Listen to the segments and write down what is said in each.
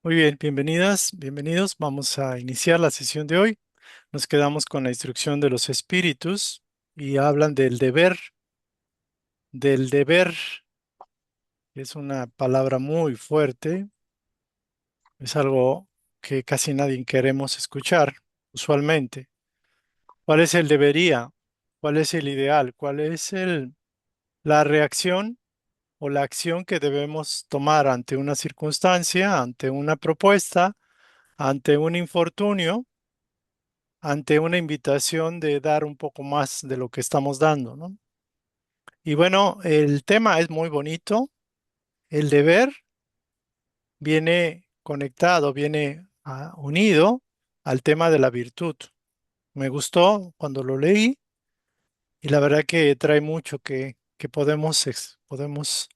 Muy bien, bienvenidas, bienvenidos. Vamos a iniciar la sesión de hoy. Nos quedamos con la instrucción de los espíritus y hablan del deber. Del deber es una palabra muy fuerte, es algo que casi nadie queremos escuchar usualmente. ¿Cuál es el debería? ¿Cuál es el ideal? ¿Cuál es la reacción o la acción que debemos tomar ante una circunstancia, ante una propuesta, ante un infortunio? Ante una invitación de dar un poco más de lo que estamos dando, ¿no? Y bueno, el tema es muy bonito. El deber viene conectado, viene unido al tema de la virtud. Me gustó cuando lo leí y la verdad que trae mucho que podemos, podemos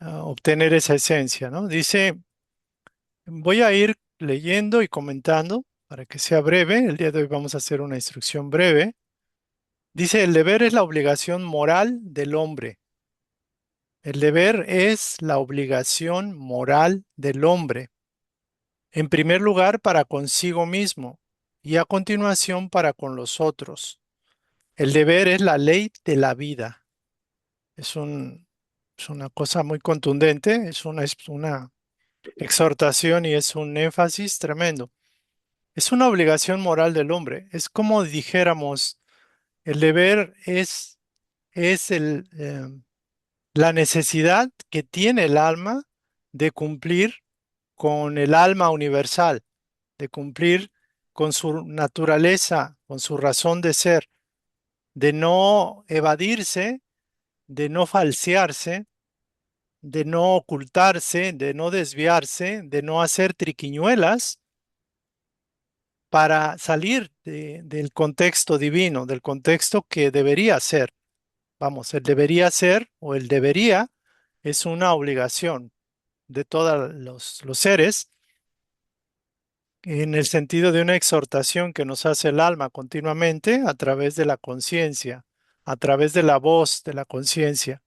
obtener esa esencia, ¿no? Dice, voy a ir leyendo y comentando para que sea breve. El día de hoy vamos a hacer una instrucción breve. Dice, el deber es la obligación moral del hombre. El deber es la obligación moral del hombre, en primer lugar para consigo mismo y a continuación para con los otros. El deber es la ley de la vida. Es es una cosa muy contundente, es una exhortación y es un énfasis tremendo. Es una obligación moral del hombre. Es como dijéramos, el deber es la necesidad que tiene el alma de cumplir con el alma universal, de cumplir con su naturaleza, con su razón de ser, de no evadirse, de no falsearse, de no ocultarse, de no desviarse, de no hacer triquiñuelas para salir del contexto divino, del contexto que debería ser. Vamos, el debería ser o el debería es una obligación de todos los seres en el sentido de una exhortación que nos hace el alma continuamente a través de la conciencia, a través de la voz de la conciencia.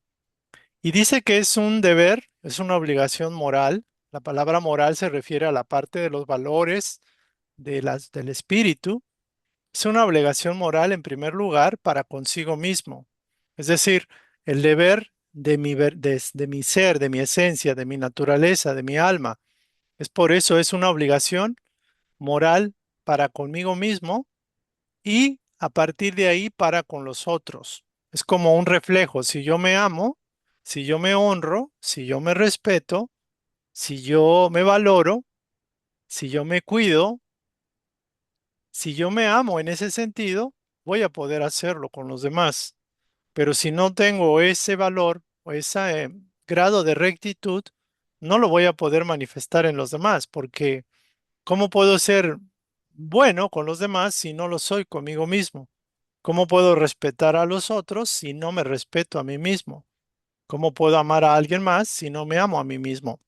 Y dice que es un deber, es una obligación moral. La palabra moral se refiere a la parte de los valores del espíritu. Es una obligación moral en primer lugar para consigo mismo. Es decir, el deber de mi ser, de mi esencia, de mi naturaleza, de mi alma. Es por eso, es una obligación moral para conmigo mismo y a partir de ahí para con los otros. Es como un reflejo. Si yo me amo, si yo me honro, si yo me respeto, si yo me valoro, si yo me cuido, si yo me amo en ese sentido, voy a poder hacerlo con los demás. Pero si no tengo ese valor o ese grado de rectitud, no lo voy a poder manifestar en los demás, porque ¿cómo puedo ser bueno con los demás si no lo soy conmigo mismo? ¿Cómo puedo respetar a los otros si no me respeto a mí mismo? ¿Cómo puedo amar a alguien más si no me amo a mí mismo?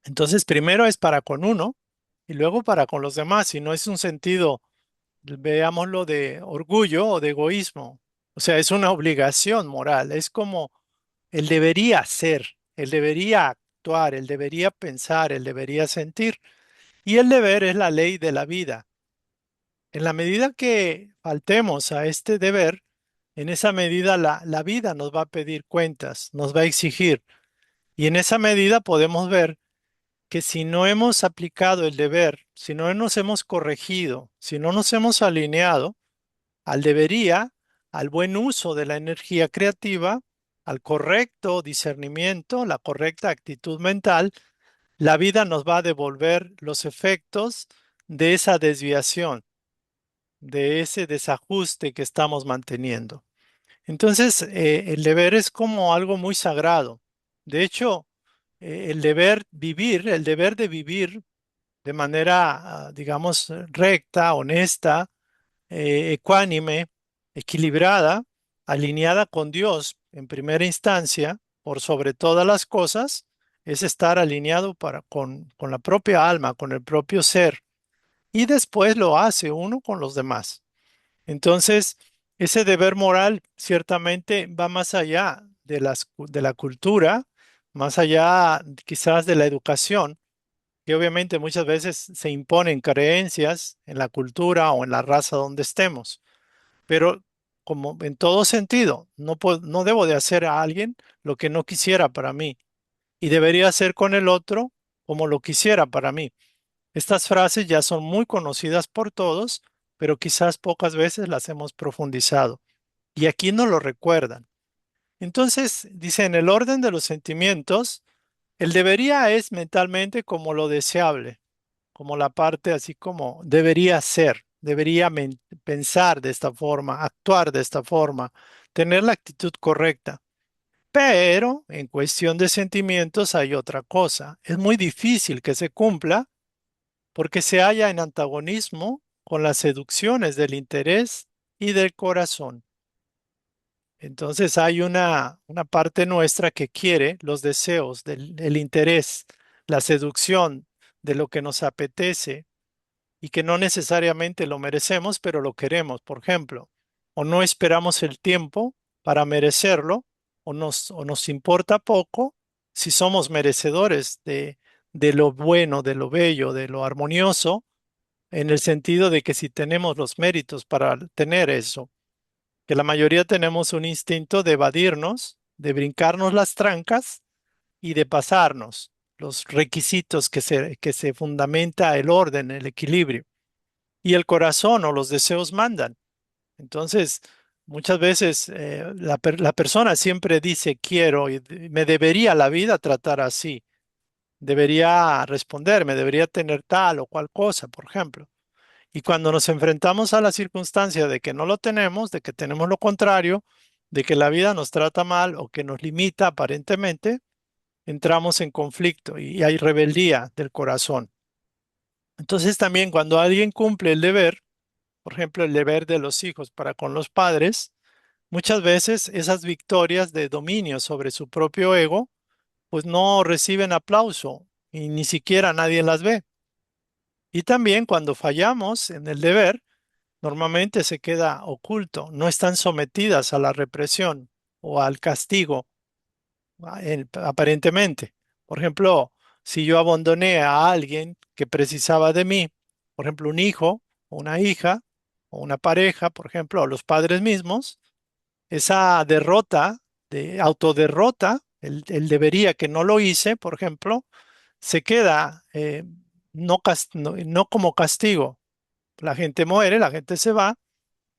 Entonces, primero es para con uno y luego para con los demás, y no es un sentido, veámoslo, de orgullo o de egoísmo. O sea, es una obligación moral, es como el debería ser, el debería actuar, el debería pensar, el debería sentir. Y el deber es la ley de la vida. En la medida que faltemos a este deber, en esa medida la vida nos va a pedir cuentas, nos va a exigir. Y en esa medida podemos ver que si no hemos aplicado el deber, si no nos hemos corregido, si no nos hemos alineado al debería, al buen uso de la energía creativa, al correcto discernimiento, la correcta actitud mental, la vida nos va a devolver los efectos de esa desviación, de ese desajuste que estamos manteniendo. Entonces, el deber es como algo muy sagrado. De hecho, el deber vivir, el deber de vivir de manera, digamos, recta, honesta, ecuánime, equilibrada, alineada con Dios en primera instancia, por sobre todas las cosas, es estar alineado con la propia alma, con el propio ser. Y después lo hace uno con los demás. Entonces, ese deber moral ciertamente va más allá de de la cultura, más allá quizás de la educación, que obviamente muchas veces se imponen creencias en la cultura o en la raza donde estemos. Pero como en todo sentido, no debo de hacer a alguien lo que no quisiera para mí y debería hacer con el otro como lo quisiera para mí. Estas frases ya son muy conocidas por todos, pero quizás pocas veces las hemos profundizado. Y aquí no lo recuerdan. Entonces, dice, en el orden de los sentimientos, el debería es mentalmente como lo deseable, como la parte así como debería ser, pensar de esta forma, actuar de esta forma, tener la actitud correcta. Pero en cuestión de sentimientos hay otra cosa. Es muy difícil que se cumpla porque se halla en antagonismo con las seducciones del interés y del corazón. Entonces hay una parte nuestra que quiere los deseos, el interés, la seducción de lo que nos apetece y que no necesariamente lo merecemos, pero lo queremos, por ejemplo, o no esperamos el tiempo para merecerlo, o nos importa poco si somos merecedores de lo bueno, de lo bello, de lo armonioso, en el sentido de que si tenemos los méritos para tener eso, que la mayoría tenemos un instinto de evadirnos, de brincarnos las trancas y de pasarnos los requisitos que se fundamenta el orden, el equilibrio. Y el corazón o los deseos mandan. Entonces, muchas veces la persona siempre dice quiero y me debería la vida tratar así. Debería responderme, debería tener tal o cual cosa, por ejemplo. Y cuando nos enfrentamos a la circunstancia de que no lo tenemos, de que tenemos lo contrario, de que la vida nos trata mal o que nos limita aparentemente, entramos en conflicto y hay rebeldía del corazón. Entonces también cuando alguien cumple el deber, por ejemplo, el deber de los hijos para con los padres, muchas veces esas victorias de dominio sobre su propio ego, pues no reciben aplauso y ni siquiera nadie las ve. Y también cuando fallamos en el deber, normalmente se queda oculto, no están sometidas a la represión o al castigo, aparentemente. Por ejemplo, si yo abandoné a alguien que precisaba de mí, por ejemplo, un hijo o una hija o una pareja, por ejemplo, o los padres mismos, esa derrota, de autoderrota, el debería que no lo hice, por ejemplo, se queda no como castigo. La gente muere, la gente se va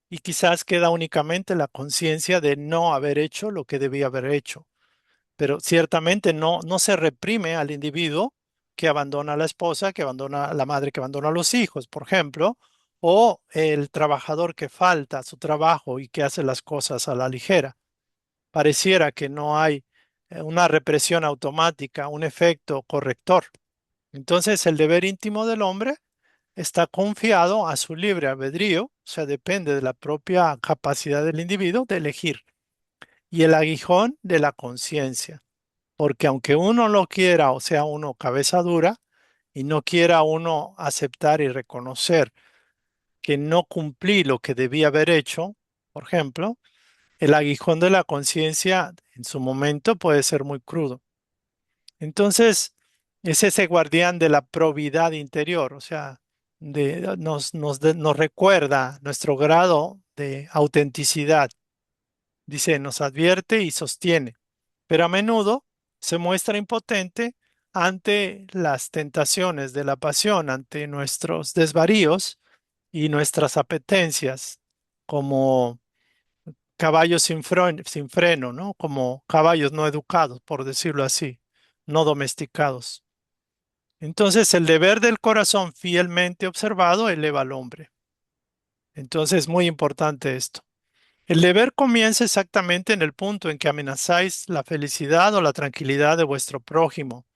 y quizás queda únicamente la conciencia de no haber hecho lo que debía haber hecho. Pero ciertamente no se reprime al individuo que abandona a la esposa, que abandona a la madre, que abandona a los hijos, por ejemplo, o el trabajador que falta a su trabajo y que hace las cosas a la ligera. Pareciera que no hay una represión automática, un efecto corrector. Entonces, el deber íntimo del hombre está confiado a su libre albedrío, o sea, depende de la propia capacidad del individuo de elegir, y el aguijón de la conciencia, porque aunque uno lo quiera, o sea, uno cabeza dura, y no quiera uno aceptar y reconocer que no cumplí lo que debía haber hecho, por ejemplo, el aguijón de la conciencia en su momento puede ser muy crudo. Entonces, es ese guardián de la probidad interior, o sea, nos recuerda nuestro grado de autenticidad. Dice, nos advierte y sostiene, pero a menudo se muestra impotente ante las tentaciones de la pasión, ante nuestros desvaríos y nuestras apetencias, como caballos sin freno, ¿no? Como caballos no educados, por decirlo así, no domesticados. Entonces, el deber del corazón fielmente observado eleva al hombre. Entonces, muy importante esto. El deber comienza exactamente en el punto en que amenazáis la felicidad o la tranquilidad de vuestro prójimo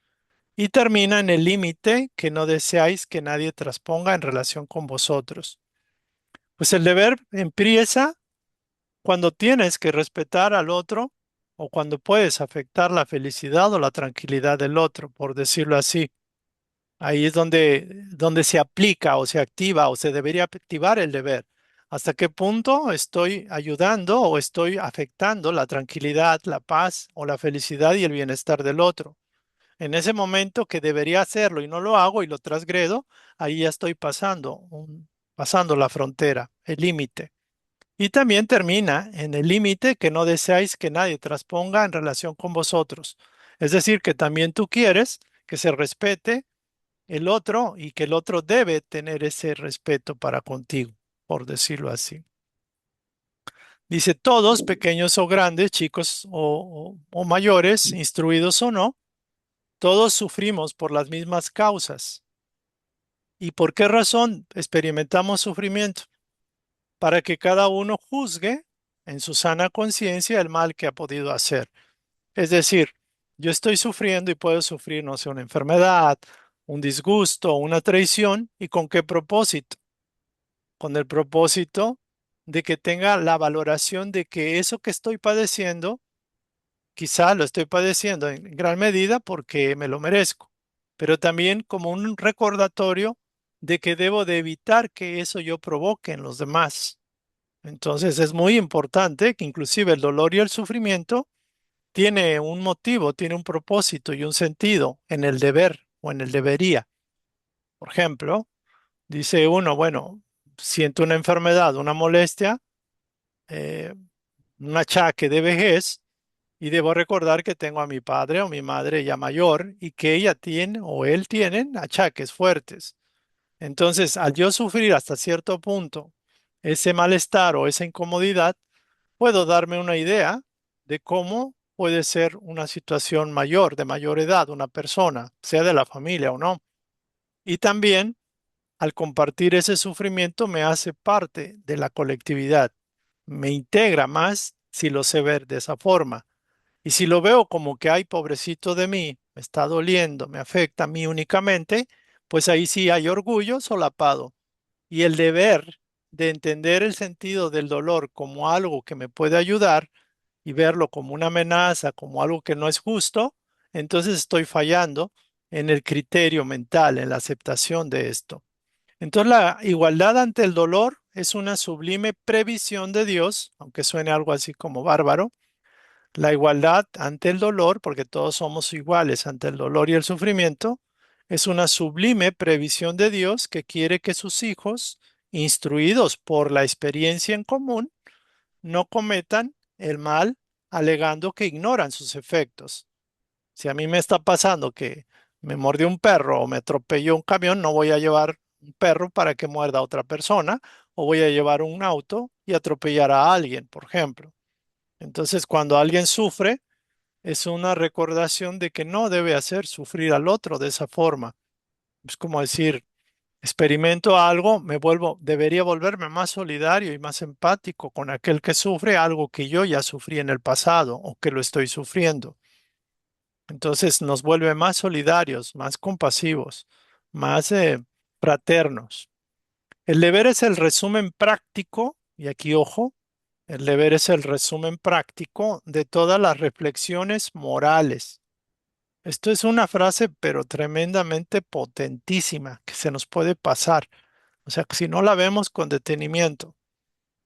y termina en el límite que no deseáis que nadie trasponga en relación con vosotros. Pues el deber empieza cuando tienes que respetar al otro o cuando puedes afectar la felicidad o la tranquilidad del otro, por decirlo así. Ahí es donde se aplica o se activa o se debería activar el deber. ¿Hasta qué punto estoy ayudando o estoy afectando la tranquilidad, la paz o la felicidad y el bienestar del otro? En ese momento que debería hacerlo y no lo hago y lo transgredo, ahí ya estoy pasando la frontera, el límite. Y también termina en el límite que no deseáis que nadie trasponga en relación con vosotros. Es decir, que también tú quieres que se respete el otro y que el otro debe tener ese respeto para contigo, por decirlo así. Dice, todos, pequeños o grandes, chicos o mayores, instruidos o no, todos sufrimos por las mismas causas. ¿Y por qué razón experimentamos sufrimiento? Para que cada uno juzgue en su sana conciencia el mal que ha podido hacer. Es decir, yo estoy sufriendo y puedo sufrir, no sé, una enfermedad, un disgusto, una traición, ¿y con qué propósito? Con el propósito de que tenga la valoración de que eso que estoy padeciendo, quizá lo estoy padeciendo en gran medida porque me lo merezco, pero también como un recordatorio de que debo de evitar que eso yo provoque en los demás. Entonces es muy importante que inclusive el dolor y el sufrimiento tiene un motivo, tiene un propósito y un sentido en el deber o en el debería. Por ejemplo, dice uno, bueno, siento una enfermedad, una molestia, eh, un achaque de vejez y debo recordar que tengo a mi padre o mi madre ya mayor y que ella tiene o él tienen achaques fuertes. Entonces, al yo sufrir hasta cierto punto ese malestar o esa incomodidad, puedo darme una idea de cómo puede ser una situación mayor, de mayor edad, una persona, sea de la familia o no. Y también, al compartir ese sufrimiento, me hace parte de la colectividad, me integra más si lo sé ver de esa forma. Y si lo veo como que, ay, pobrecito de mí, me está doliendo, me afecta a mí únicamente, pues ahí sí hay orgullo solapado. Y el deber de entender el sentido del dolor como algo que me puede ayudar y verlo como una amenaza, como algo que no es justo, entonces estoy fallando en el criterio mental, en la aceptación de esto. Entonces la igualdad ante el dolor es una sublime previsión de Dios, aunque suene algo así como bárbaro. La igualdad ante el dolor, porque todos somos iguales ante el dolor y el sufrimiento, es una sublime previsión de Dios que quiere que sus hijos, instruidos por la experiencia en común, no cometan el mal alegando que ignoran sus efectos. Si a mí me está pasando que me mordió un perro o me atropelló un camión, no voy a llevar un perro para que muerda a otra persona o voy a llevar un auto y atropellar a alguien, por ejemplo. Entonces, cuando alguien sufre, es una recordación de que no debe hacer sufrir al otro de esa forma. Es como decir, experimento algo, debería volverme más solidario y más empático con aquel que sufre algo que yo ya sufrí en el pasado o que lo estoy sufriendo. Entonces nos vuelve más solidarios, más compasivos, más fraternos. El deber es el resumen práctico, y aquí ojo, el deber es el resumen práctico de todas las reflexiones morales. Esto es una frase, pero tremendamente potentísima, que se nos puede pasar. O sea, que si no la vemos con detenimiento,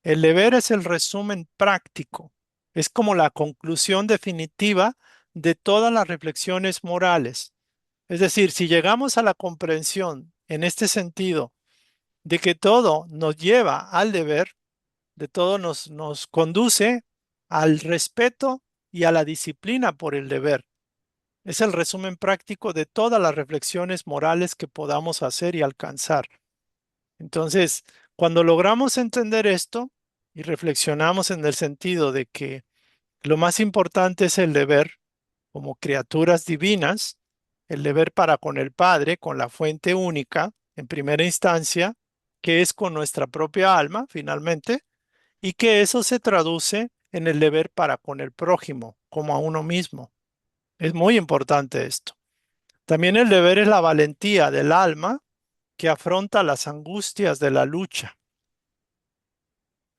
el deber es el resumen práctico, es como la conclusión definitiva de todas las reflexiones morales. Es decir, si llegamos a la comprensión en este sentido de que todo nos lleva al deber, de todo nos conduce al respeto y a la disciplina por el deber. Es el resumen práctico de todas las reflexiones morales que podamos hacer y alcanzar. Entonces, cuando logramos entender esto y reflexionamos en el sentido de que lo más importante es el deber como criaturas divinas, el deber para con el Padre, con la fuente única, en primera instancia, que es con nuestra propia alma, finalmente, y que eso se traduce en el deber para con el prójimo, como a uno mismo. Es muy importante esto. También el deber es la valentía del alma que afronta las angustias de la lucha.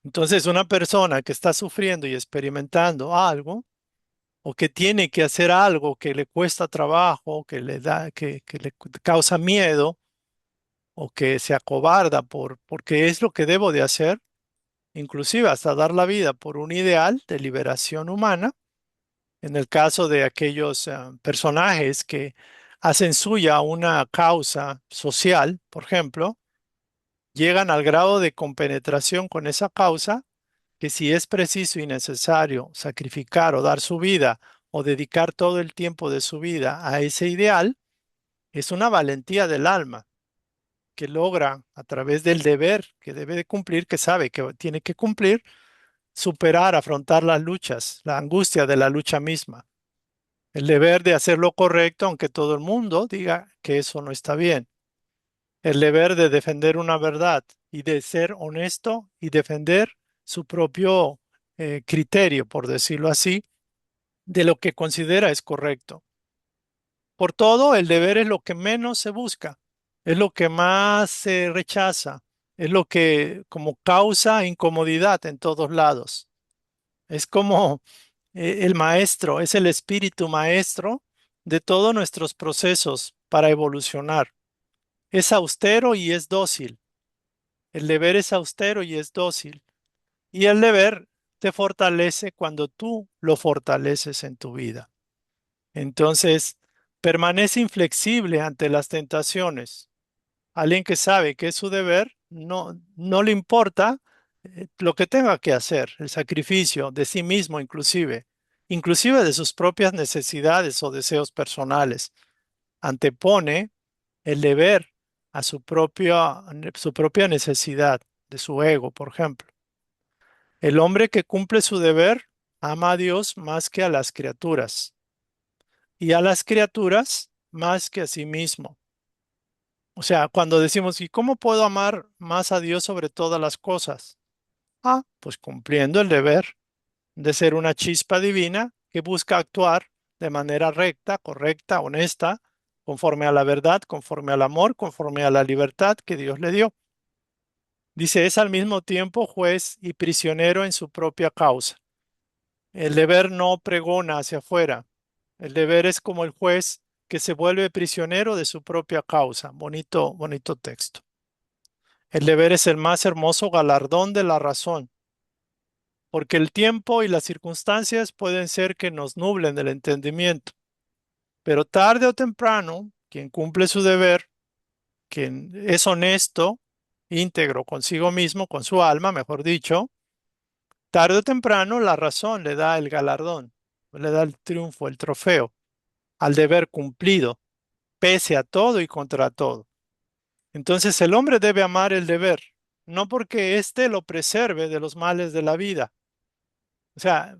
Entonces, una persona que está sufriendo y experimentando algo, o que tiene que hacer algo que le cuesta trabajo, que le causa miedo, o que se acobarda porque es lo que debo de hacer, inclusive hasta dar la vida por un ideal de liberación humana, En el caso de aquellos personajes que hacen suya una causa social, por ejemplo, llegan al grado de compenetración con esa causa que si es preciso y necesario sacrificar o dar su vida o dedicar todo el tiempo de su vida a ese ideal, es una valentía del alma que logra a través del deber que debe de cumplir, que sabe que tiene que cumplir, superar, afrontar las luchas, la angustia de la lucha misma, el deber de hacer lo correcto aunque todo el mundo diga que eso no está bien, el deber de defender una verdad y de ser honesto y defender su propio criterio, por decirlo así, de lo que considera es correcto. Por todo, el deber es lo que menos se busca, es lo que más se rechaza, es lo que como causa incomodidad en todos lados. Es como el maestro, es el espíritu maestro de todos nuestros procesos para evolucionar. Es austero y es dócil. El deber es austero y es dócil. Y el deber te fortalece cuando tú lo fortaleces en tu vida. Entonces, permanece inflexible ante las tentaciones. Alguien que sabe que es su deber, no le importa lo que tenga que hacer, el sacrificio de sí mismo inclusive de sus propias necesidades o deseos personales. Antepone el deber a su propia necesidad, de su ego, por ejemplo. El hombre que cumple su deber ama a Dios más que a las criaturas y a las criaturas más que a sí mismo. O sea, cuando decimos, ¿y cómo puedo amar más a Dios sobre todas las cosas? Ah, pues cumpliendo el deber de ser una chispa divina que busca actuar de manera recta, correcta, honesta, conforme a la verdad, conforme al amor, conforme a la libertad que Dios le dio. Dice, es al mismo tiempo juez y prisionero en su propia causa. El deber no pregona hacia afuera. El deber es como el juez que se vuelve prisionero de su propia causa. Bonito, bonito texto. El deber es el más hermoso galardón de la razón, porque el tiempo y las circunstancias pueden ser que nos nublen el entendimiento, pero tarde o temprano, quien cumple su deber, quien es honesto, íntegro consigo mismo, con su alma, mejor dicho, tarde o temprano la razón le da el galardón, le da el triunfo, el trofeo, al deber cumplido, pese a todo y contra todo. Entonces el hombre debe amar el deber, no porque éste lo preserve de los males de la vida. O sea,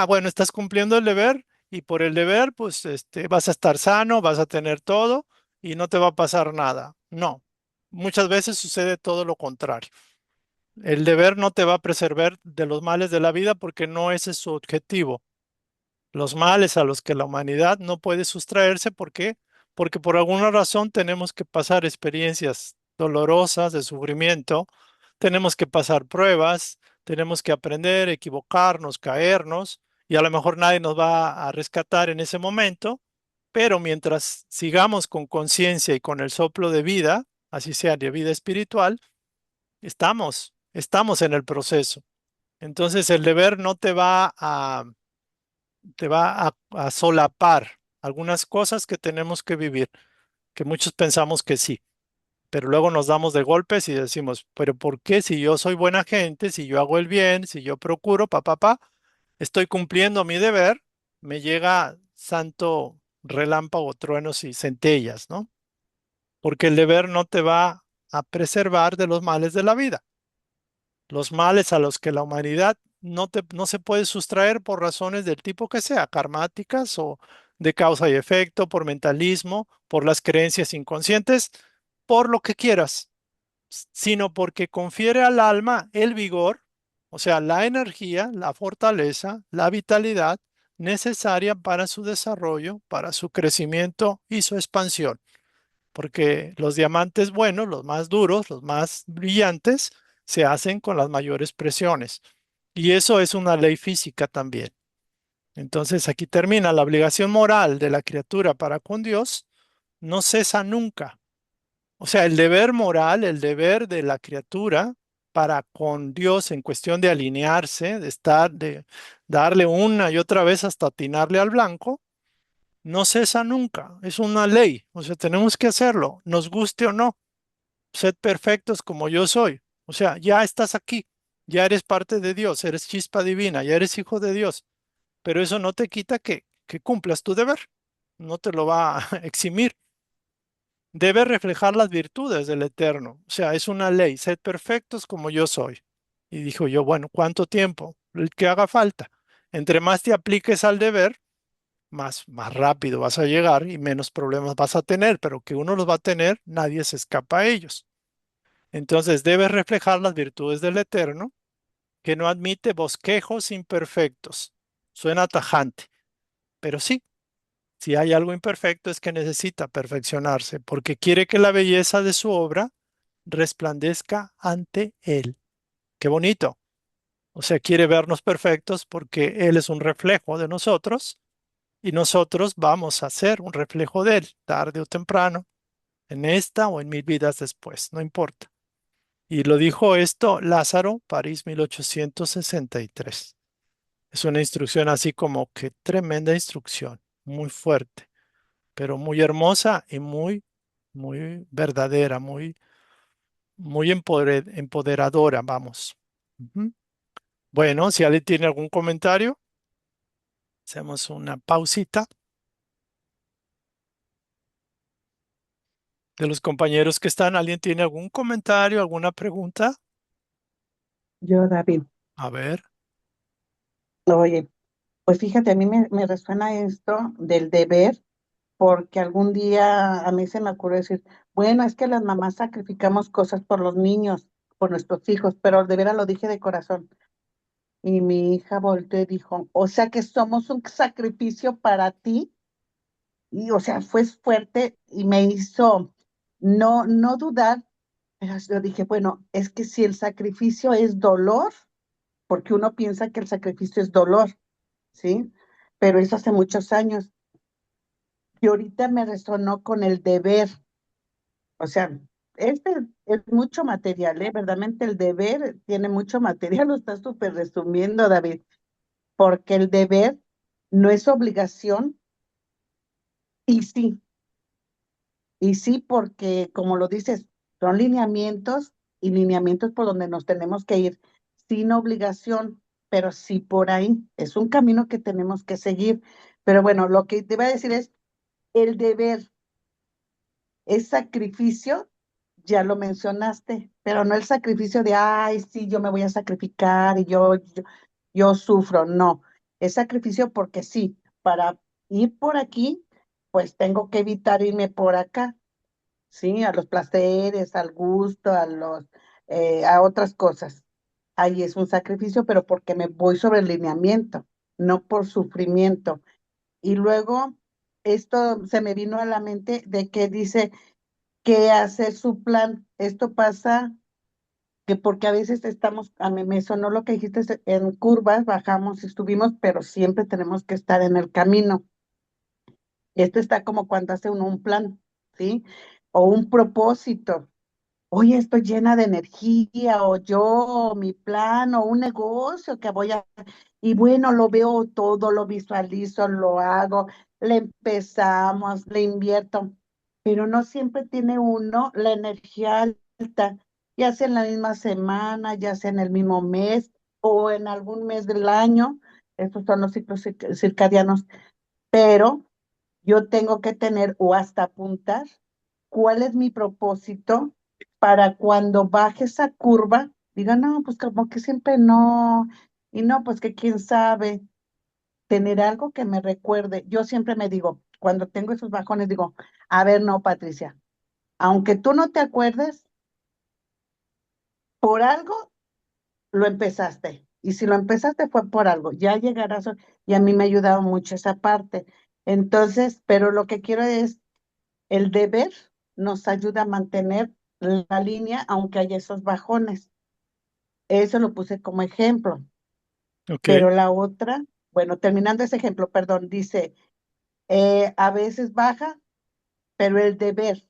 bueno, estás cumpliendo el deber y por el deber, pues, vas a estar sano, vas a tener todo y no te va a pasar nada. No, muchas veces sucede todo lo contrario. El deber no te va a preservar de los males de la vida porque no ese es su objetivo. Los males a los que la humanidad no puede sustraerse, ¿por qué? Porque por alguna razón tenemos que pasar experiencias dolorosas de sufrimiento, tenemos que pasar pruebas, tenemos que aprender, equivocarnos, caernos, y a lo mejor nadie nos va a rescatar en ese momento, pero mientras sigamos con conciencia y con el soplo de vida, así sea de vida espiritual, estamos en el proceso. Entonces el deber no te va a solapar algunas cosas que tenemos que vivir, que muchos pensamos que sí, pero luego nos damos de golpes y decimos, pero ¿por qué si yo soy buena gente, si yo hago el bien, si yo procuro, estoy cumpliendo mi deber, me llega santo relámpago, truenos y centellas, ¿no? Porque el deber no te va a preservar de los males de la vida. Los males a los que la humanidad no se puede sustraer por razones del tipo que sea, karmáticas o de causa y efecto, por mentalismo, por las creencias inconscientes, por lo que quieras, sino porque confiere al alma el vigor, o sea, la energía, la fortaleza, la vitalidad necesaria para su desarrollo, para su crecimiento y su expansión porque los diamantes buenos, los más duros, los más brillantes, se hacen con las mayores presiones. Y eso es una ley física también. Entonces aquí termina la obligación moral de la criatura para con Dios, no cesa nunca. O sea, el deber moral, el deber de la criatura para con Dios en cuestión de alinearse, de estar, de darle una y otra vez hasta atinarle al blanco, no cesa nunca. Es una ley. O sea, tenemos que hacerlo, nos guste o no. Sed perfectos como yo soy. O sea, ya estás aquí, ya eres parte de Dios, eres chispa divina, ya eres hijo de Dios. Pero eso no te quita que cumplas tu deber. No te lo va a eximir. Debe reflejar las virtudes del Eterno. O sea, es una ley, sed perfectos como yo soy. Y dijo yo, bueno, ¿cuánto tiempo? El que haga falta. Entre más te apliques al deber, más rápido vas a llegar y menos problemas vas a tener, pero que uno los va a tener, nadie se escapa a ellos. Entonces debes reflejar las virtudes del Eterno, que no admite bosquejos imperfectos. Suena tajante, pero sí, si hay algo imperfecto es que necesita perfeccionarse, porque quiere que la belleza de su obra resplandezca ante Él. Qué bonito. O sea, quiere vernos perfectos porque Él es un reflejo de nosotros y nosotros vamos a ser un reflejo de Él, tarde o temprano, en esta o en mil vidas después, no importa. Y lo dijo esto Lázaro, París 1863. Es una instrucción así como que tremenda instrucción, muy fuerte, pero muy hermosa y muy verdadera, muy empoderadora, vamos. Ujú. Bueno, si alguien tiene algún comentario, hacemos una pausita de los compañeros que están. ¿Alguien tiene algún comentario, alguna pregunta? Yo, David, A ver, oye, pues fíjate, a mí me resuena esto del deber, porque algún día a mí se me ocurrió decir, bueno, es que las mamás sacrificamos cosas por los niños, por nuestros hijos, pero de veras lo dije de corazón. Y mi hija volteó y dijo, o sea que somos un sacrificio para ti. Y o sea, fue fuerte y me hizo no dudar, pero yo dije, bueno, es que si el sacrificio es dolor, porque uno piensa que el sacrificio es dolor, ¿sí? Pero eso hace muchos años. Y ahorita me resonó con el deber. O sea, este es mucho material, ¿eh? Verdaderamente el deber tiene mucho material, lo estás súper resumiendo, David, porque el deber no es obligación y sí, y sí, porque como lo dices, son lineamientos y lineamientos por donde nos tenemos que ir, sin obligación, pero sí por ahí. Es un camino que tenemos que seguir. Pero bueno, lo que te iba a decir es, el deber es sacrificio, ya lo mencionaste, pero no el sacrificio de, ay, sí, yo me voy a sacrificar y yo sufro, no, es sacrificio porque sí, para ir por aquí, pues tengo que evitar irme por acá, ¿sí? A los placeres, al gusto, a otras cosas. Ahí es un sacrificio, pero porque me voy sobre el lineamiento, no por sufrimiento. Y luego, esto se me vino a la mente de que dice, que hacer su plan. Esto pasa que porque a veces estamos, a mí me sonó lo que dijiste, en curvas, bajamos y subimos, pero siempre tenemos que estar en el camino. Esto está como cuando hace uno un plan, ¿sí? O un propósito. Oye, estoy llena de energía, o yo, mi plan, o un negocio que voy a, y bueno, lo veo todo, lo visualizo, lo hago, le empezamos, le invierto, pero no siempre tiene uno la energía alta, ya sea en la misma semana, ya sea en el mismo mes, o en algún mes del año, estos son los ciclos circadianos, pero yo tengo que tener o hasta apuntar cuál es mi propósito para cuando baje esa curva, diga, no, pues como que siempre no, y no, pues que quién sabe, tener algo que me recuerde. Yo siempre me digo, cuando tengo esos bajones, digo, a ver, no, Patricia, aunque tú no te acuerdes, por algo lo empezaste. Y si lo empezaste fue por algo, ya llegarás, y a mí me ha ayudado mucho esa parte. Entonces, pero lo que quiero es el deber nos ayuda a mantener la línea aunque haya esos bajones. Eso lo puse como ejemplo. ok, Pero la otra, bueno, terminando ese ejemplo, perdón, dice, a veces baja, pero el deber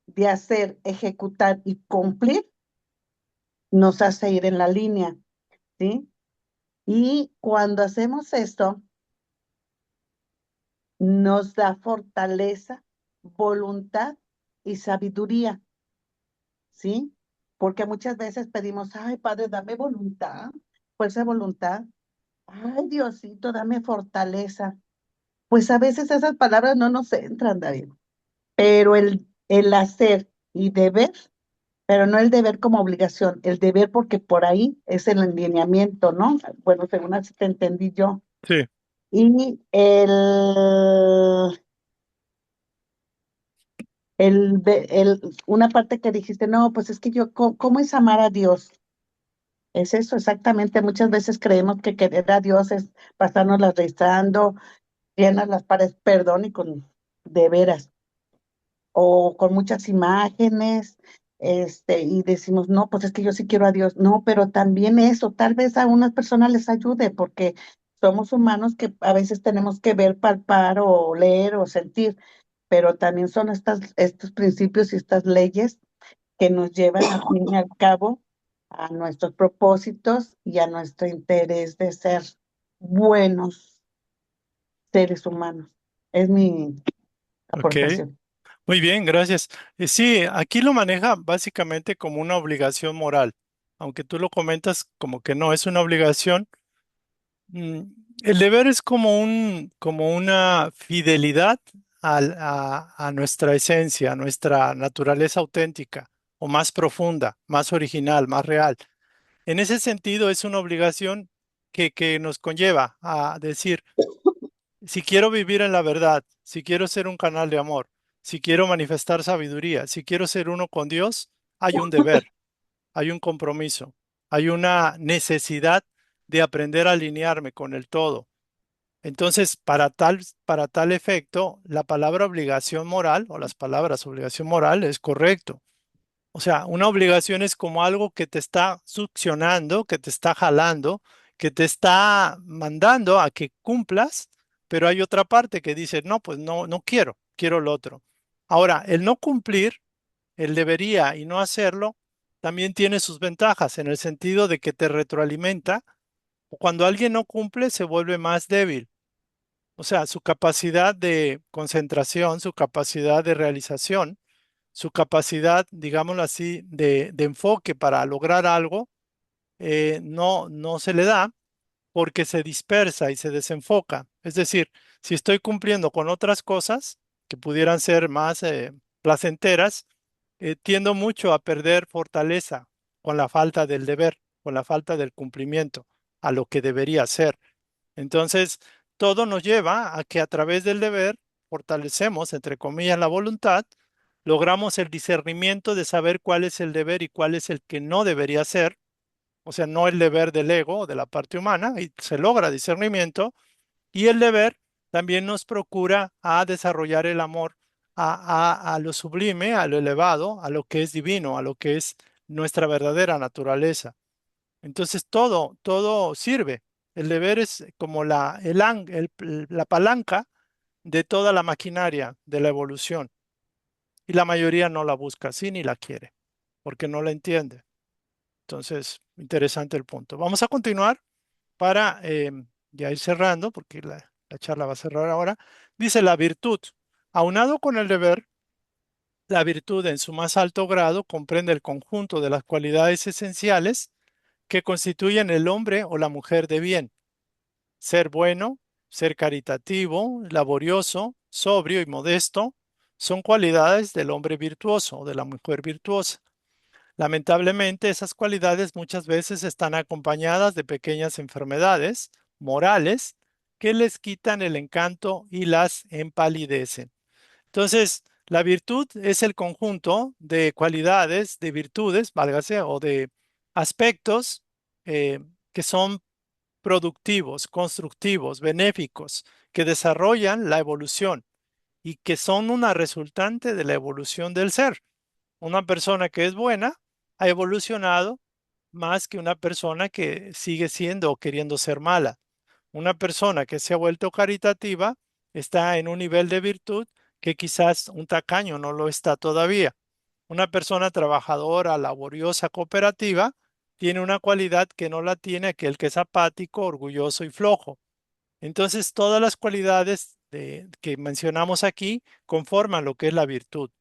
de hacer, ejecutar y cumplir nos hace ir en la línea, ¿sí? Y cuando hacemos esto, nos da fortaleza, voluntad y sabiduría, ¿sí? Porque muchas veces pedimos, ay, Padre, dame voluntad, fuerza de voluntad. Ay, Diosito, dame fortaleza. Pues a veces esas palabras no nos entran, David, pero el hacer y deber, pero no el deber como obligación, el deber porque por ahí es el alineamiento, ¿no? Bueno, según así te entendí yo. Sí, Y una parte que dijiste, no, pues es que yo, ¿cómo es amar a Dios? Es eso exactamente. Muchas veces creemos que querer a Dios es pasarnos las rezando, llenas las paredes, perdón, y con de veras, o con muchas imágenes, y decimos, no, pues es que yo sí quiero a Dios. No, pero también eso, tal vez a unas personas les ayude, porque somos humanos que a veces tenemos que ver, palpar o leer o sentir, pero también son estos principios y estas leyes que nos llevan al fin y al cabo a nuestros propósitos y a nuestro interés de ser buenos seres humanos. Es mi ok. aportación. Muy bien, gracias. Sí, aquí lo maneja básicamente como una obligación moral, aunque tú lo comentas como que no es una obligación. mm, el deber es como una fidelidad a nuestra esencia, a nuestra naturaleza auténtica, o más profunda, más original, más real. En ese sentido, es una obligación que nos conlleva a decir, si quiero vivir en la verdad, si quiero ser un canal de amor, si quiero manifestar sabiduría, si quiero ser uno con Dios, hay un deber, hay un compromiso, hay una necesidad de aprender a alinearme con el todo. Entonces, para tal efecto, la palabra obligación moral o las palabras obligación moral es correcto. O sea, una obligación es como algo que te está succionando, que te está jalando, que te está mandando a que cumplas, pero hay otra parte que dice, no, pues no, no quiero, quiero lo otro. Ahora, el no cumplir, el debería y no hacerlo, también tiene sus ventajas en el sentido de que te retroalimenta. Cuando alguien no cumple, se vuelve más débil. O sea, su capacidad de concentración, su capacidad de realización, su capacidad, digámoslo así, de enfoque para lograr algo, no se le da porque se dispersa y se desenfoca. Es decir, si estoy cumpliendo con otras cosas que pudieran ser más placenteras, tiendo mucho a perder fortaleza con la falta del deber, con la falta del cumplimiento a lo que debería ser. Entonces, todo nos lleva a que a través del deber fortalecemos, entre comillas, la voluntad, logramos el discernimiento de saber cuál es el deber y cuál es el que no debería ser, o sea, no el deber del ego o de la parte humana, y se logra discernimiento, y el deber también nos procura a desarrollar el amor a lo sublime, a lo elevado, a lo que es divino, a lo que es nuestra verdadera naturaleza. Entonces todo sirve. El deber es como la palanca de toda la maquinaria de la evolución. Y la mayoría no la busca así ni la quiere, porque no la entiende. Entonces, interesante el punto. Vamos a continuar para ya ir cerrando, porque la charla va a cerrar ahora. Dice la virtud. Aunado con el deber, la virtud en su más alto grado comprende el conjunto de las cualidades esenciales que constituyen el hombre o la mujer de bien. Ser bueno, ser caritativo, laborioso, sobrio y modesto son cualidades del hombre virtuoso o de la mujer virtuosa. Lamentablemente, esas cualidades muchas veces están acompañadas de pequeñas enfermedades morales que les quitan el encanto y las empalidecen. Entonces, la virtud es el conjunto de cualidades, de virtudes, válgase, o de aspectos eh, que son productivos, constructivos, benéficos, que desarrollan la evolución y que son una resultante de la evolución del ser. Una persona que es buena ha evolucionado más que una persona que sigue siendo o queriendo ser mala. Una persona que se ha vuelto caritativa está en un nivel de virtud que quizás un tacaño no lo está todavía. Una persona trabajadora, laboriosa, cooperativa, tiene una cualidad que no la tiene aquel que es apático, orgulloso y flojo. Entonces, todas las cualidades que mencionamos aquí conforman lo que es la virtud.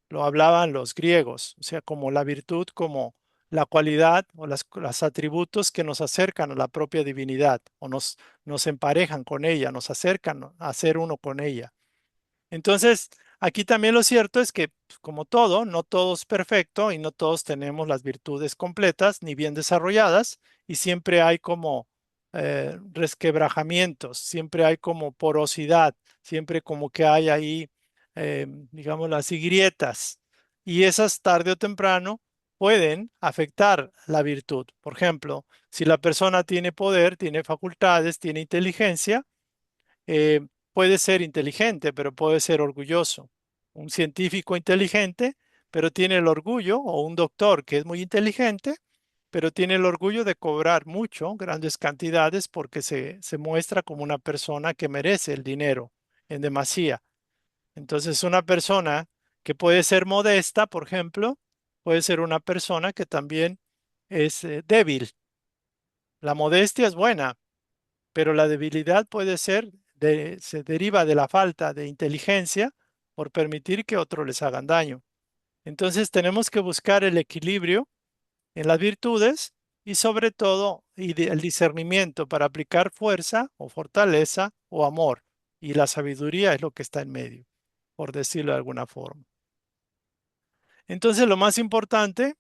Lo hablaban los griegos, o sea, como la virtud, como la cualidad o los atributos que nos acercan a la propia divinidad o nos emparejan con ella, nos acercan a ser uno con ella. Entonces, aquí también lo cierto es que, pues, como todo, no todo es perfecto y no todos tenemos las virtudes completas ni bien desarrolladas y siempre hay como resquebrajamientos, siempre hay como porosidad, siempre como que hay ahí, digamos, las grietas y esas tarde o temprano pueden afectar la virtud. Por ejemplo, si la persona tiene poder, tiene facultades, tiene inteligencia, puede ser inteligente, pero puede ser orgulloso. Un científico inteligente, pero tiene el orgullo, o un doctor que es muy inteligente, pero tiene el orgullo de cobrar mucho, grandes cantidades, porque se muestra como una persona que merece el dinero en demasía. Entonces, una persona que puede ser modesta, por ejemplo, puede ser una persona que también es débil. La modestia es buena, pero la debilidad puede ser, se deriva de la falta de inteligencia por permitir que otros les hagan daño. Entonces tenemos que buscar el equilibrio en las virtudes y sobre todo el discernimiento para aplicar fuerza o fortaleza o amor. Y la sabiduría es lo que está en medio, por decirlo de alguna forma. Entonces lo más importante,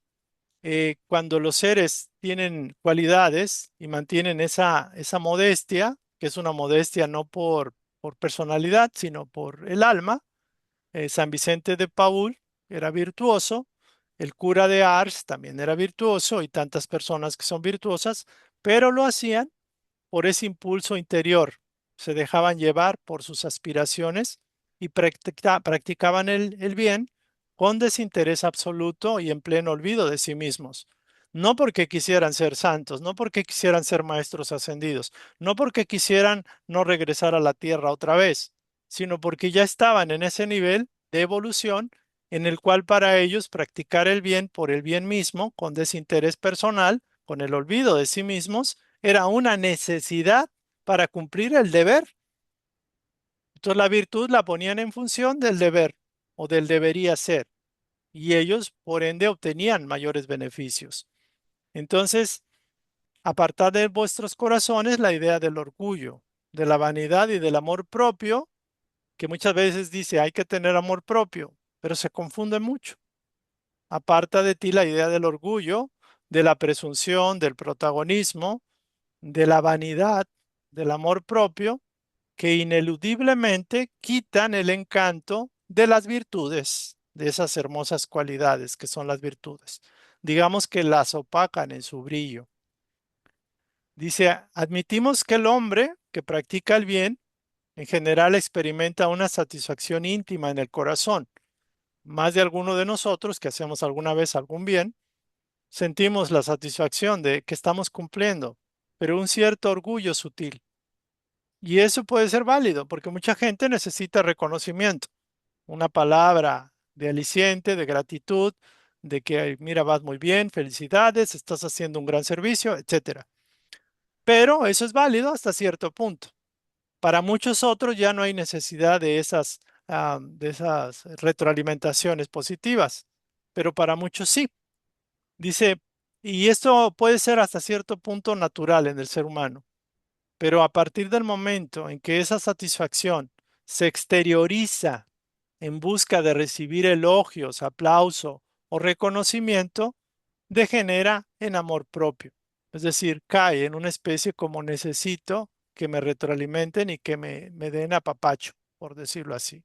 cuando los seres tienen cualidades y mantienen esa modestia, que es una modestia no por personalidad, sino por el alma. San Vicente de Paúl era virtuoso, el cura de Ars también era virtuoso y tantas personas que son virtuosas, pero lo hacían por ese impulso interior. Se dejaban llevar por sus aspiraciones y practicaban el bien con desinterés absoluto y en pleno olvido de sí mismos. No porque quisieran ser santos, no porque quisieran ser maestros ascendidos, no porque quisieran no regresar a la tierra otra vez, sino porque ya estaban en ese nivel de evolución en el cual para ellos practicar el bien por el bien mismo, con desinterés personal, con el olvido de sí mismos, era una necesidad para cumplir el deber. Entonces la virtud la ponían en función del deber o del debería ser y ellos por ende obtenían mayores beneficios. Entonces, apartad de vuestros corazones la idea del orgullo, de la vanidad y del amor propio, que muchas veces dice hay que tener amor propio, pero se confunde mucho. Aparta de ti la idea del orgullo, de la presunción, del protagonismo, de la vanidad, del amor propio, que ineludiblemente quitan el encanto de las virtudes, de esas hermosas cualidades que son las virtudes. Digamos que las opacan en su brillo. Dice, admitimos que el hombre que practica el bien en general experimenta una satisfacción íntima en el corazón. Más de alguno de nosotros que hacemos alguna vez algún bien, sentimos la satisfacción de que estamos cumpliendo, pero un cierto orgullo sutil. Y eso puede ser válido porque mucha gente necesita reconocimiento, una palabra de aliciente, de gratitud, de que, mira, vas muy bien, felicidades, estás haciendo un gran servicio, etcétera. Pero eso es válido hasta cierto punto. Para muchos otros ya no hay necesidad de esas retroalimentaciones positivas, pero para muchos sí. Dice, y esto puede ser hasta cierto punto natural en el ser humano. Pero a partir del momento en que esa satisfacción se exterioriza en busca de recibir elogios, aplauso o reconocimiento, degenera en amor propio. Es decir, cae en una especie como necesito que me retroalimenten y que me den apapacho, por decirlo así.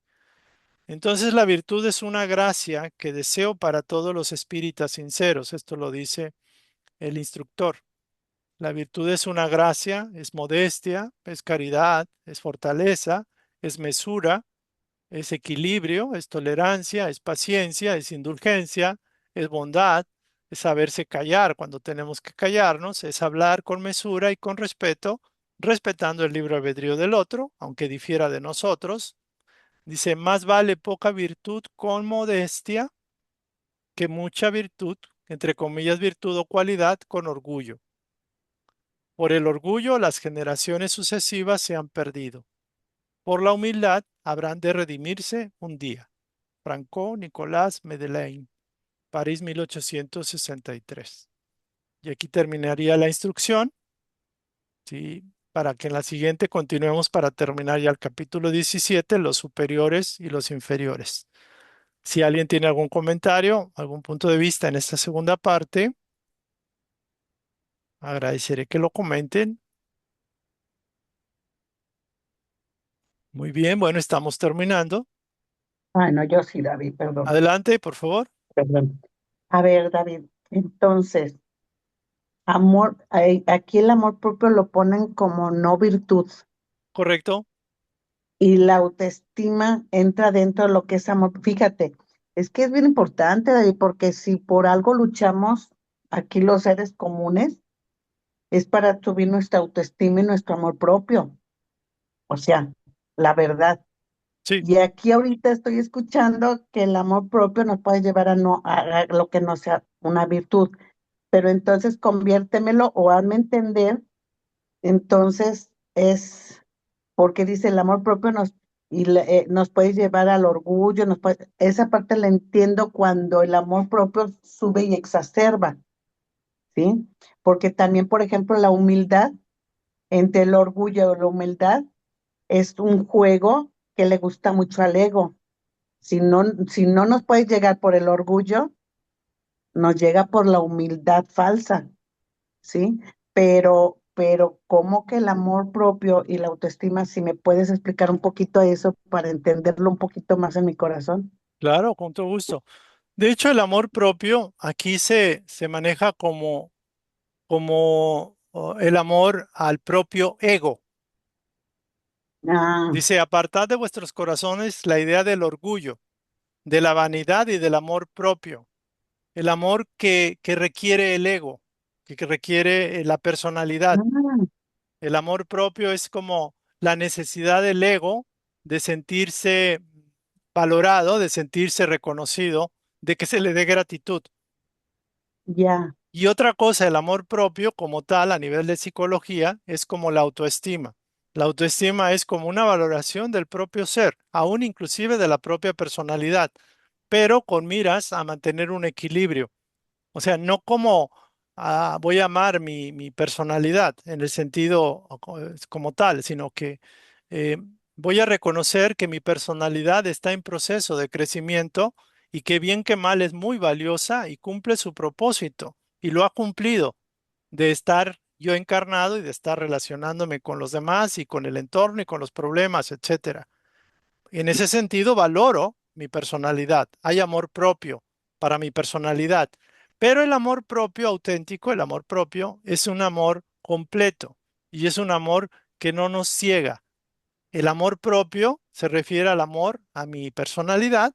Entonces la virtud es una gracia que deseo para todos los espíritas sinceros. Esto lo dice el instructor. La virtud es una gracia, es modestia, es caridad, es fortaleza, es mesura, es equilibrio, es tolerancia, es paciencia, es indulgencia, es bondad, es saberse callar cuando tenemos que callarnos, es hablar con mesura y con respeto, respetando el libre albedrío del otro, aunque difiera de nosotros. Dice, más vale poca virtud con modestia que mucha virtud entre comillas, virtud o cualidad con orgullo. Por el orgullo, las generaciones sucesivas se han perdido. Por la humildad, habrán de redimirse un día. Franco Nicolás Medelain, París 1863. Y aquí terminaría la instrucción, ¿sí? Para que en la siguiente continuemos para terminar ya el capítulo 17, los superiores y los inferiores. Si alguien tiene algún comentario, algún punto de vista en esta segunda parte, agradeceré que lo comenten. Muy bien, bueno, estamos terminando. Ay, no, yo sí, David, perdón, Adelante, por favor. perdón. A ver, David, entonces, amor, aquí el amor propio lo ponen como no virtud Correcto. y la autoestima entra dentro de lo que es amor. Fíjate, es que es bien importante, David, porque si por algo luchamos aquí los seres comunes, es para subir nuestra autoestima y nuestro amor propio. O sea, la verdad. Sí, Y aquí ahorita estoy escuchando que el amor propio nos puede llevar a no a lo que no sea una virtud, pero entonces conviértemelo o hazme entender, entonces es porque dice el amor propio nos puede llevar al orgullo, esa parte la entiendo cuando el amor propio sube y exacerba, ¿sí? Porque también, por ejemplo, la humildad, entre el orgullo y la humildad, es un juego que le gusta mucho al ego. Si no nos puede llegar por el orgullo, nos llega por la humildad falsa, ¿sí? Pero ¿cómo que el amor propio y la autoestima, si me puedes explicar un poquito eso para entenderlo un poquito más en mi corazón? claro, con todo gusto. De hecho, el amor propio aquí se maneja como el amor al propio ego. Ah, Dice, apartad de vuestros corazones la idea del orgullo, de la vanidad y del amor propio. El amor que requiere el ego, que requiere la personalidad. ah, El amor propio es como la necesidad del ego de sentirse valorado, de sentirse reconocido, de que se le dé gratitud. ya, Y otra cosa, el amor propio como tal a nivel de psicología es como la autoestima. La autoestima es como una valoración del propio ser, aún inclusive de la propia personalidad, pero con miras a mantener un equilibrio. O sea, no como voy a amar mi personalidad en el sentido como tal, sino que eh, voy a reconocer que mi personalidad está en proceso de crecimiento y que bien que mal es muy valiosa y cumple su propósito y lo ha cumplido de estar yo encarnado y de estar relacionándome con los demás y con el entorno y con los problemas, etcétera. En ese sentido, valoro mi personalidad. Hay amor propio para mi personalidad. Pero el amor propio auténtico, el amor propio, es un amor completo y es un amor que no nos ciega. El amor propio se refiere al amor a mi personalidad,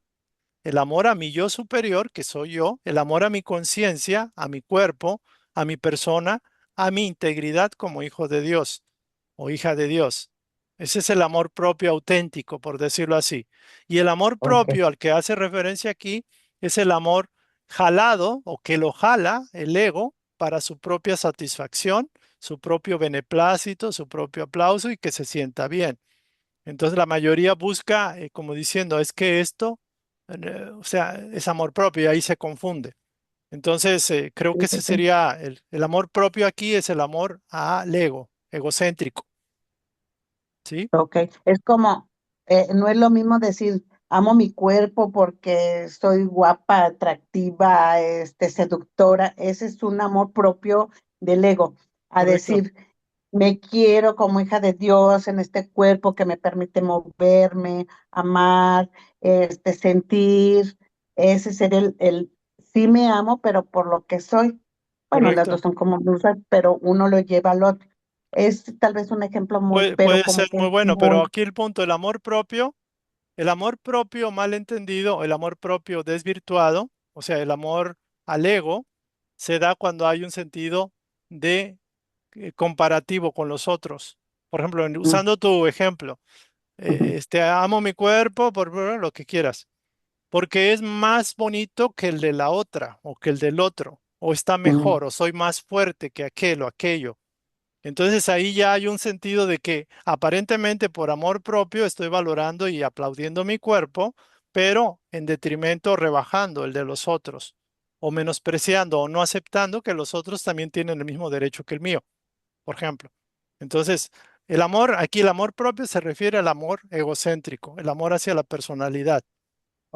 el amor a mi yo superior, que soy yo, el amor a mi conciencia, a mi cuerpo, a mi persona, a mi integridad como hijo de Dios o hija de Dios. Ese es el amor propio auténtico, por decirlo así. Y el amor ok, propio al que hace referencia aquí es el amor jalado o que lo jala el ego para su propia satisfacción, su propio beneplácito, su propio aplauso y que se sienta bien. Entonces la mayoría busca, como diciendo, es que esto, o sea, es amor propio y ahí se confunde. Entonces creo sí, que sí, ese sí. sería el amor propio aquí, es el amor al ego, egocéntrico, ¿sí? Ok, es como, no es lo mismo decir, amo mi cuerpo porque soy guapa, atractiva, seductora, ese es un amor propio del ego, a Correcto, decir, me quiero como hija de Dios en este cuerpo que me permite moverme, amar, sentir, ese ser sí me amo, pero por lo que soy. Bueno, las dos correcto. son como blusas, pero uno lo lleva al otro. Es tal vez un ejemplo muy, pero Puede ser como que muy bueno, pero muy, aquí el punto, el amor propio mal entendido, el amor propio desvirtuado, o sea, el amor al ego, se da cuando hay un sentido de comparativo con los otros. Por ejemplo, mm, usando tu ejemplo, ujú, amo mi cuerpo por lo que quieras, porque es más bonito que el de la otra o que el del otro. o está Mm, mejor, o soy más fuerte que aquel o aquello. Entonces ahí ya hay un sentido de que aparentemente por amor propio estoy valorando y aplaudiendo mi cuerpo, pero en detrimento rebajando el de los otros, o menospreciando o no aceptando que los otros también tienen el mismo derecho que el mío, por ejemplo. Entonces, el amor, aquí el amor propio se refiere al amor egocéntrico, el amor hacia la personalidad,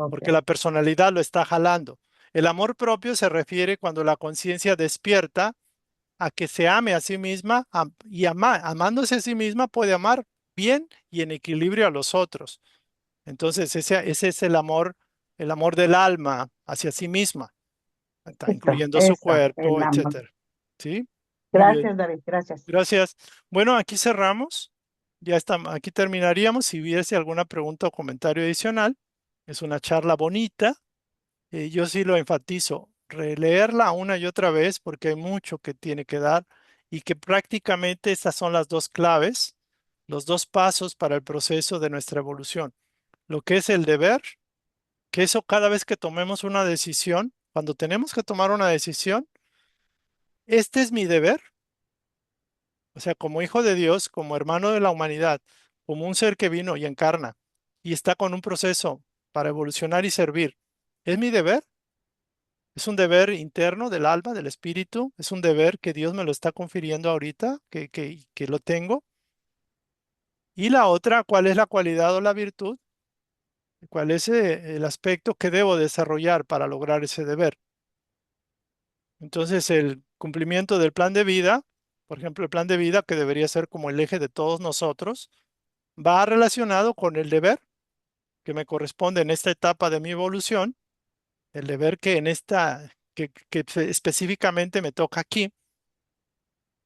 porque ok, la personalidad lo está jalando. El amor propio se refiere cuando la conciencia despierta a que se ame a sí misma y amándose a sí misma puede amar bien y en equilibrio a los otros. Entonces, ese es el amor del alma hacia sí misma, está incluyendo su eso, cuerpo, el amor. etcétera. ¿Sí? Muy bien. Gracias, David, gracias. Gracias. Bueno, aquí cerramos. Ya está, aquí terminaríamos. Si hubiese alguna pregunta o comentario adicional, es una charla bonita. Yo sí lo enfatizo, releerla una y otra vez porque hay mucho que tiene que dar y que prácticamente estas son las dos claves, los dos pasos para el proceso de nuestra evolución. Lo que es el deber, que eso cada vez que tomemos una decisión, cuando tenemos que tomar una decisión, este es mi deber, o sea, como hijo de Dios, como hermano de la humanidad, como un ser que vino y encarna y está con un proceso para evolucionar y servir. ¿Es mi deber? Es un deber interno del alma, del espíritu. Es un deber que Dios me lo está confiriendo ahorita, que lo tengo. Y la otra, ¿cuál es la cualidad o la virtud? ¿Cuál es el aspecto que debo desarrollar para lograr ese deber? Entonces, el cumplimiento del plan de vida, por ejemplo, el plan de vida que debería ser como el eje de todos nosotros, va relacionado con el deber que me corresponde en esta etapa de mi evolución, el deber que en esta, que específicamente me toca aquí.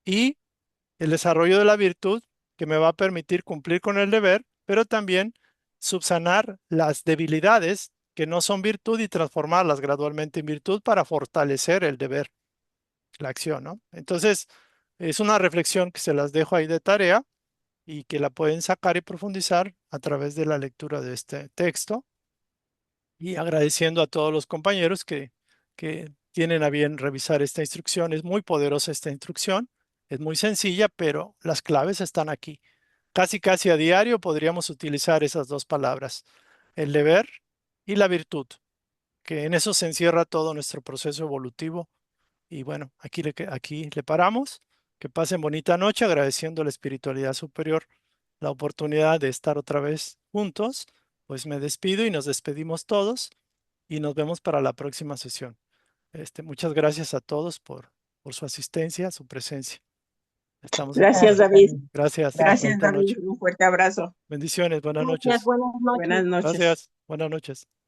Y el desarrollo de la virtud que me va a permitir cumplir con el deber, pero también subsanar las debilidades que no son virtud y transformarlas gradualmente en virtud para fortalecer el deber, la acción, ¿no? Entonces, es una reflexión que se las dejo ahí de tarea y que la pueden sacar y profundizar a través de la lectura de este texto y agradeciendo a todos los compañeros que tienen a bien revisar esta instrucción. Es muy poderosa esta instrucción, es muy sencilla, pero las claves están aquí. Casi, casi a diario podríamos utilizar esas dos palabras, el deber y la virtud, que en eso se encierra todo nuestro proceso evolutivo. Y bueno, aquí le paramos. Que pasen bonita noche, agradeciendo a la espiritualidad superior la oportunidad de estar otra vez juntos. Pues me despido y nos despedimos todos y nos vemos para la próxima sesión. Muchas gracias a todos por su asistencia, su presencia. Estamos en Gracias, Gracias, contacto. David. David. Gracias. Gracias. Gracias, Bonita David. noche. Un fuerte abrazo. Bendiciones. Buenas Gracias, noches. buenas noches. Buenas noches. Gracias. Buenas noches.